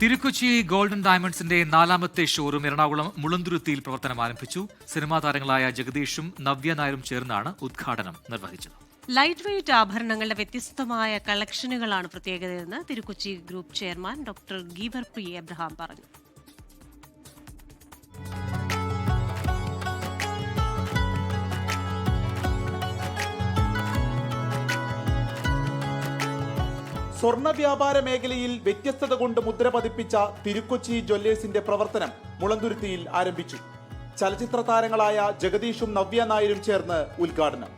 Thiru-Kochi golden ഡയമണ്ട്സിന്റെ 4ാമത്തെ showroom Ernakulam മുളന്തുരുത്തിയിൽ പ്രവർത്തനം ആരംഭിച്ചു. Cinema താരങ്ങളായ ജഗദീഷും നവ്യ നായരും ചേർന്നാണ് ഉദ്ഘാടനം നിർവഹിച്ചത്. ലൈറ്റ് വെയ്റ്റ് ആഭരണങ്ങളുടെ വ്യത്യസ്തമായ കളക്ഷനുകളാണ് പ്രത്യേകതയെന്ന് Thirukochi group chairman doctor Geevar P Abraham പറഞ്ഞു. സ്വർണ്ണ വ്യാപാര മേഖലയിൽ വ്യത്യസ്തത കൊണ്ട് മുദ്ര പതിപ്പിച്ച തിരുക്കൊച്ചി ജ്വല്ലേഴ്സിന്റെ പ്രവർത്തനം മുളന്തുരുത്തിയിൽ ആരംഭിച്ചു. ചലച്ചിത്ര താരങ്ങളായ ജഗദീഷും നവ്യ നായരും ചേർന്ന് ഉദ്ഘാടനം.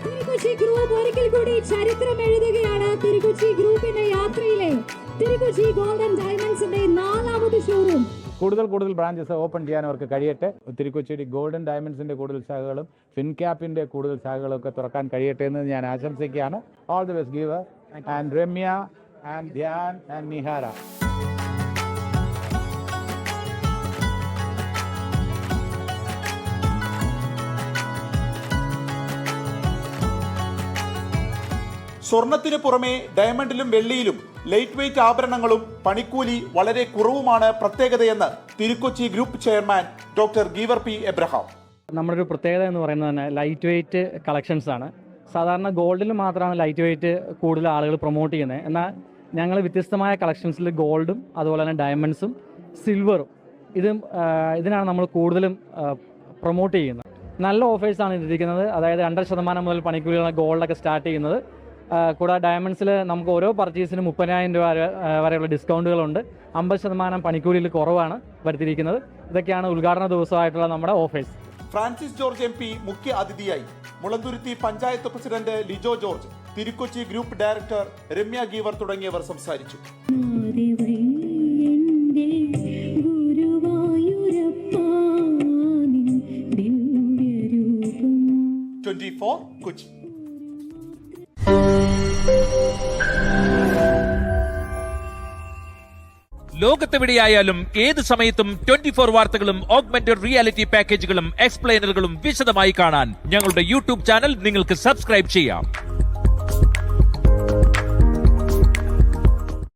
തിരുക്കൊച്ചി ഗ്രൂപ്പ് ഒരിക്കൽ കൂടി ചരിത്രം എഴുതുകയാണ്. തിരുക്കൊച്ചി ഗ്രൂപ്പിന്റെ യാത്രയിലെ തിരുക്കൊച്ചി ഗോൾഡൻ ഡയമണ്ട്സിന്റെ 4ാമത് ഷോറൂം. കൂടുതൽ ബ്രാഞ്ചസ് ഓപ്പൺ ചെയ്യാൻ അവർക്ക് കഴിയട്ടെ. തിരുക്കൊച്ചിയുടെ ഗോൾഡൻ ഡയമണ്ട്സിന്റെ കൂടുതൽ ശാഖകളും ഫിൻക്യാപ്പിന്റെ കൂടുതൽ ശാഖകളും ഒക്കെ തുറക്കാൻ കഴിയട്ടെ എന്ന് ഞാൻ ആശംസിക്കുകയാണ്. All the best Geevar and Ramya and Dhyan and Nihara. സ്വർണത്തിന് പുറമെ ഡയമണ്ടിലും വെള്ളിയിലും ലൈറ്റ് വെയ്റ്റ് ആഭരണങ്ങളും പണിക്കൂലി വളരെ കുറവുമാണ് പ്രത്യേകതയെന്ന് Thirukochi group chairman doctor Geevar P Abraham. നമ്മുടെ ഒരു പ്രത്യേകത എന്ന് പറയുന്നത് തന്നെ ലൈറ്റ് വെയ്റ്റ് കളക്ഷൻസ് ആണ്. സാധാരണ ഗോൾഡിൽ മാത്രമാണ് ലൈറ്റ് വെയ്റ്റ് കൂടുതൽ ആളുകൾ പ്രൊമോട്ട് ചെയ്യുന്നത്. എന്നാൽ ഞങ്ങൾ വ്യത്യസ്തമായ കളക്ഷൻസിൽ ഗോൾഡും അതുപോലെ തന്നെ ഡയമണ്ട്സും സിൽവറും ഇതിനാണ് നമ്മൾ കൂടുതലും പ്രൊമോട്ട് ചെയ്യുന്നത്. നല്ല ഓഫേഴ്സാണ് ഇരിക്കുന്നത്. അതായത് 2% മുതൽ പണിക്കൂലിയുള്ള ഗോൾഡൊക്കെ സ്റ്റാർട്ട് ചെയ്യുന്നത്. കൂടാതെ ഡയമണ്ട്സിൽ നമുക്ക് ഓരോ പർച്ചേസിനും 30,000 രൂപ വരെയുള്ള ഡിസ്കൗണ്ടുകളുണ്ട്. 50% പണിക്കൂലിയിൽ കുറവാണ് വരുത്തിയിരിക്കുന്നത്. ഇതൊക്കെയാണ് ഉദ്ഘാടന ദിവസമായിട്ടുള്ള നമ്മുടെ ഓഫേഴ്സ്. ഫ്രാൻസിസ് ജോർജ് MP മുഖ്യ അതിഥിയായി. Mulanthuruthy panchayat president Lijo George, Thiru-Kochi group director Ramya giver തുടങ്ങിയവർ സംസാരിച്ചു. 24 കൊച്ചി. ലോകത്തെവിടെയായാലും ഏത് സമയത്തും 24 വാർത്തകളും ഓഗ്മെന്റഡ് റിയാലിറ്റി പാക്കേജുകളും എക്സ്പ്ലെയിനറുകളും വിശദമായി കാണാൻ ഞങ്ങളുടെ യൂട്യൂബ് ചാനൽ നിങ്ങൾക്ക് സബ്സ്ക്രൈബ് ചെയ്യാം.